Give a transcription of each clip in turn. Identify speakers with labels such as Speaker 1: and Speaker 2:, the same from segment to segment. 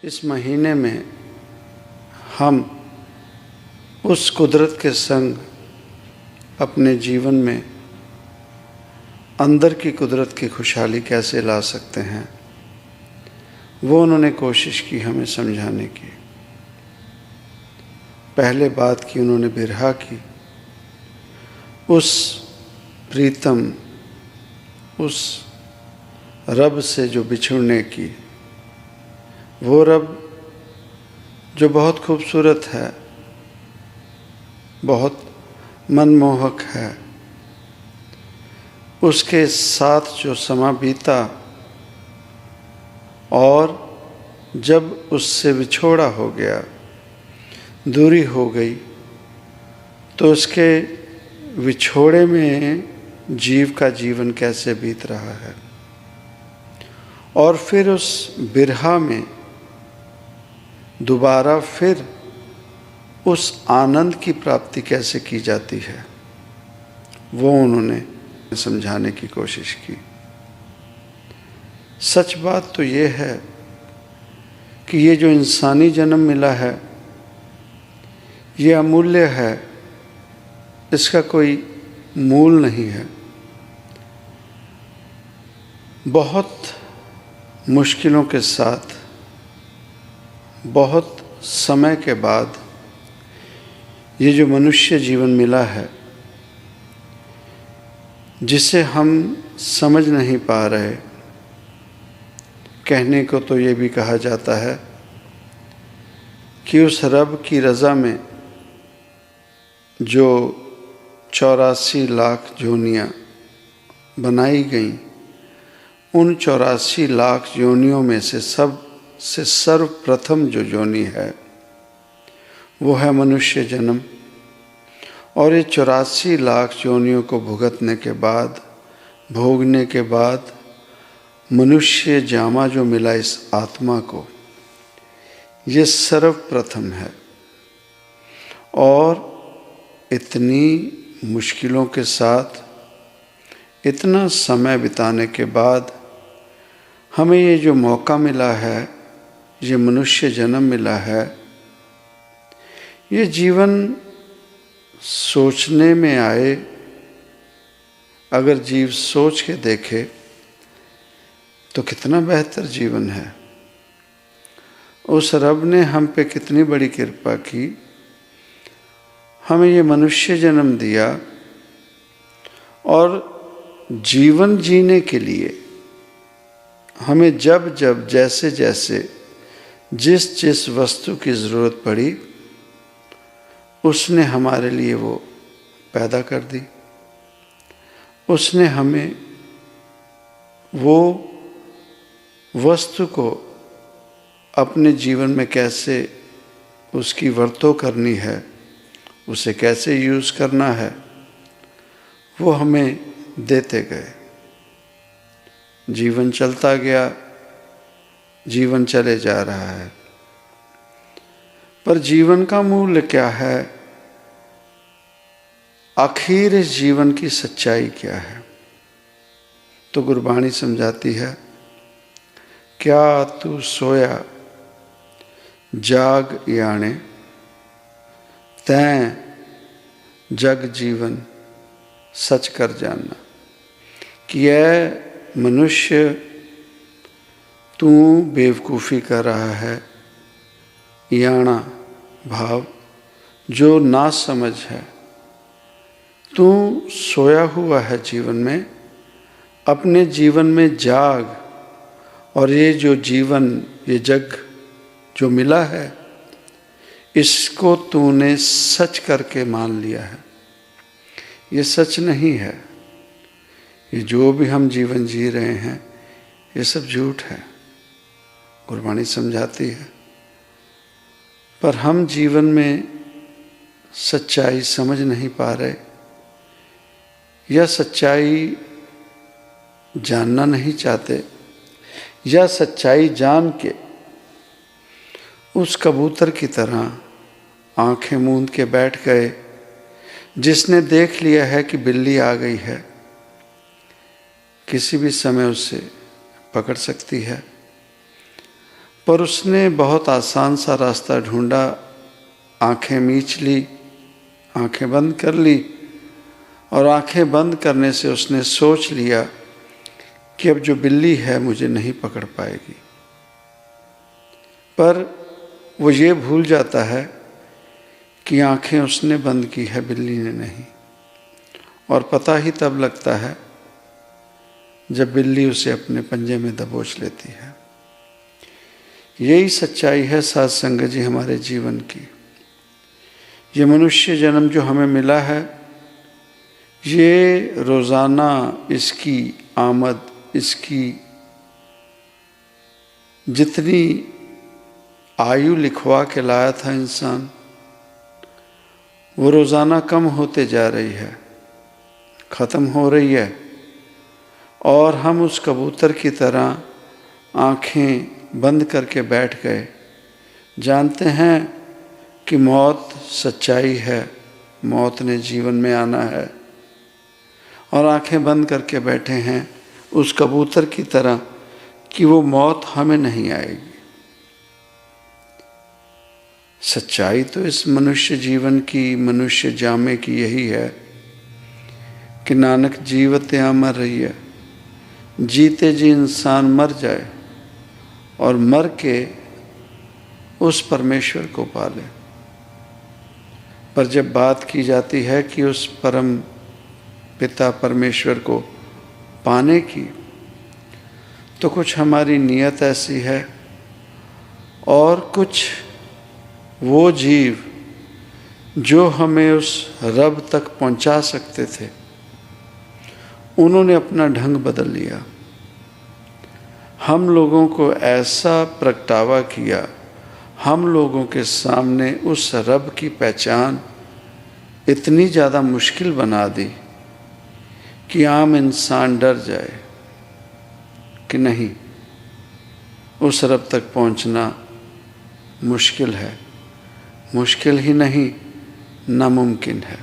Speaker 1: इस महीने में हम उस कुदरत के संग अपने जीवन में अंदर की कुदरत की खुशहाली कैसे ला सकते हैं, वो उन्होंने कोशिश की हमें समझाने की। पहले बात की उन्होंने बिरहा की, उस प्रीतम, उस रब से जो बिछुड़ने की। वो रब जो बहुत खूबसूरत है, बहुत मनमोहक है, उसके साथ जो समा बीता और जब उससे विछोड़ा हो गया, दूरी हो गई, तो उसके विछोड़े में जीव का जीवन कैसे बीत रहा है, और फिर उस बिरहा में दोबारा फिर उस आनंद की प्राप्ति कैसे की जाती है, वो उन्होंने समझाने की कोशिश की। सच बात तो ये है कि ये जो इंसानी जन्म मिला है, ये अमूल्य है, इसका कोई मूल नहीं है। बहुत मुश्किलों के साथ, बहुत समय के बाद ये जो मनुष्य जीवन मिला है, जिसे हम समझ नहीं पा रहे। कहने को तो ये भी कहा जाता है कि उस रब की रज़ा में जो 84 लाख योनियाँ बनाई गईं, उन 84 लाख योनियों में से सबसे सर्वप्रथम जो योनि है वो है मनुष्य जन्म। और ये 84 लाख योनियों को भुगतने के बाद, भोगने के बाद मनुष्य जामा जो मिला इस आत्मा को, ये सर्वप्रथम है। और इतनी मुश्किलों के साथ, इतना समय बिताने के बाद हमें ये जो मौका मिला है, ये मनुष्य जन्म मिला है, ये जीवन सोचने में आए, अगर जीव सोच के देखे तो कितना बेहतर जीवन है। उस रब ने हम पे कितनी बड़ी कृपा की, हमें ये मनुष्य जन्म दिया, और जीवन जीने के लिए हमें जब जब, जैसे जैसे, जिस जिस वस्तु की ज़रूरत पड़ी, उसने हमारे लिए वो पैदा कर दी। उसने हमें वो वस्तु को अपने जीवन में कैसे उसकी वर्तों करनी है, उसे कैसे यूज़ करना है, वो हमें देते गए। जीवन चलता गया, जीवन चले जा रहा है, पर जीवन का मूल्य क्या है? आखिर इस जीवन की सच्चाई क्या है? तो गुरबाणी समझाती है, क्या तू सोया जाग याने, तैं जग जीवन सच कर जानना। कि यह मनुष्य, तू बेवकूफ़ी कर रहा है, याना भाव जो ना समझ है, तू सोया हुआ है जीवन में। अपने जीवन में जाग, और ये जो जीवन, ये जग जो मिला है, इसको तूने सच करके मान लिया है। ये सच नहीं है, ये जो भी हम जीवन जी रहे हैं, ये सब झूठ है, गुरबाणी समझाती है। पर हम जीवन में सच्चाई समझ नहीं पा रहे, या सच्चाई जानना नहीं चाहते, या सच्चाई जान के उस कबूतर की तरह आंखें मूंद के बैठ गए, जिसने देख लिया है कि बिल्ली आ गई है, किसी भी समय उसे पकड़ सकती है। पर उसने बहुत आसान सा रास्ता ढूंढा, आंखें मीच ली, आंखें बंद कर ली, और आंखें बंद करने से उसने सोच लिया कि अब जो बिल्ली है मुझे नहीं पकड़ पाएगी। पर वो ये भूल जाता है कि आंखें उसने बंद की है, बिल्ली ने नहीं। और पता ही तब लगता है जब बिल्ली उसे अपने पंजे में दबोच लेती है। यही सच्चाई है साध संगत जी हमारे जीवन की। ये मनुष्य जन्म जो हमें मिला है, ये रोज़ाना इसकी आमद, इसकी जितनी आयु लिखवा के लाया था इंसान, वो रोज़ाना कम होते जा रही है, ख़त्म हो रही है। और हम उस कबूतर की तरह आँखें बंद करके बैठ गए, जानते हैं कि मौत सच्चाई है, मौत ने जीवन में आना है, और आँखें बंद करके बैठे हैं उस कबूतर की तरह कि वो मौत हमें नहीं आएगी। सच्चाई तो इस मनुष्य जीवन की, मनुष्य जामे की यही है कि नानक जीवत अमर रही है, जीते जी इंसान मर जाए और मर के उस परमेश्वर को पाले। पर जब बात की जाती है कि उस परम पिता परमेश्वर को पाने की, तो कुछ हमारी नीयत ऐसी है और कुछ वो जीव जो हमें उस रब तक पहुंचा सकते थे, उन्होंने अपना ढंग बदल लिया। हम लोगों को ऐसा प्रगटावा किया, हम लोगों के सामने उस रब की पहचान इतनी ज़्यादा मुश्किल बना दी कि आम इंसान डर जाए कि नहीं, उस रब तक पहुंचना मुश्किल है। मुश्किल ही नहीं, नामुमकिन है।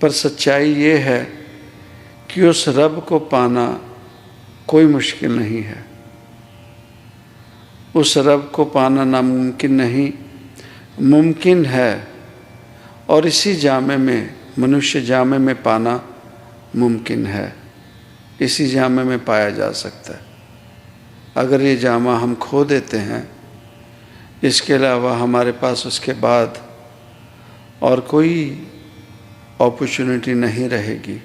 Speaker 1: पर सच्चाई ये है कि उस रब को पाना कोई मुश्किल नहीं है। उस रब को पाना नामुमकिन नहीं, मुमकिन है। और इसी जामे में, मनुष्य जामे में पाना मुमकिन है, इसी जामे में पाया जा सकता है। अगर ये जामा हम खो देते हैं, इसके अलावा हमारे पास उसके बाद और कोई अपॉर्चुनिटी नहीं रहेगी।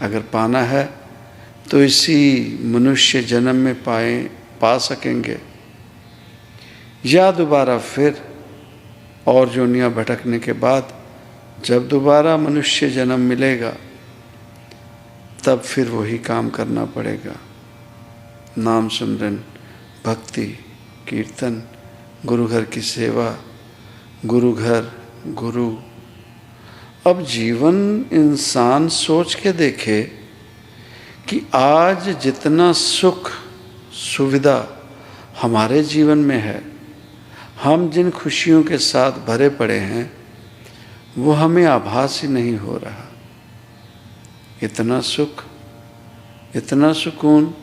Speaker 1: अगर पाना है तो इसी मनुष्य जन्म में पा सकेंगे, या दोबारा फिर और जोनियाँ भटकने के बाद जब दोबारा मनुष्य जन्म मिलेगा, तब फिर वही काम करना पड़ेगा। नाम सिमरन, भक्ति, कीर्तन, गुरु घर की सेवा, गुरु घर, गुरु। अब जीवन इंसान सोच के देखे कि आज जितना सुख सुविधा हमारे जीवन में है, हम जिन खुशियों के साथ भरे पड़े हैं, वो हमें आभास ही नहीं हो रहा। इतना सुख, इतना सुकून,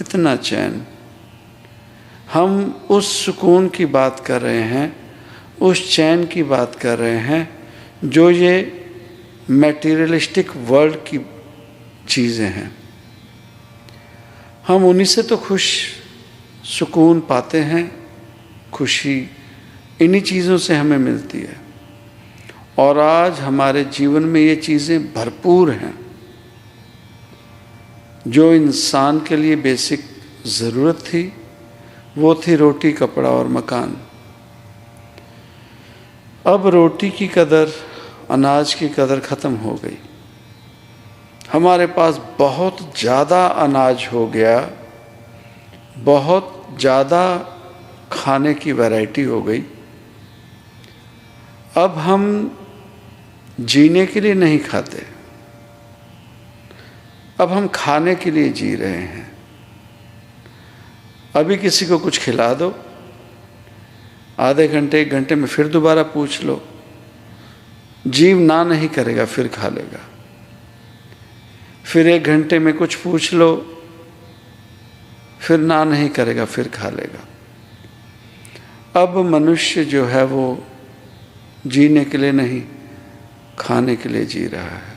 Speaker 1: इतना चैन। हम उस सुकून की बात कर रहे हैं, उस चैन की बात कर रहे हैं जो ये मैटीरियलिस्टिक वर्ल्ड की चीज़ें हैं। हम उन्हीं से तो खुश सुकून पाते हैं, खुशी इन्हीं चीज़ों से हमें मिलती है। और आज हमारे जीवन में ये चीज़ें भरपूर हैं। जो इंसान के लिए बेसिक ज़रूरत थी, वो थी रोटी, कपड़ा और मकान। अब रोटी की कदर, अनाज की कदर ख़त्म हो गई। हमारे पास बहुत ज़्यादा अनाज हो गया, बहुत ज़्यादा खाने की वैरायटी हो गई। अब हम जीने के लिए नहीं खाते, अब हम खाने के लिए जी रहे हैं। अभी किसी को कुछ खिला दो, आधे घंटे, एक घंटे में फिर दोबारा पूछ लो, जीव ना नहीं करेगा, फिर खा लेगा। फिर एक घंटे में कुछ पूछ लो, फिर ना नहीं करेगा, फिर खा लेगा। अब मनुष्य जो है वो जीने के लिए नहीं, खाने के लिए जी रहा है।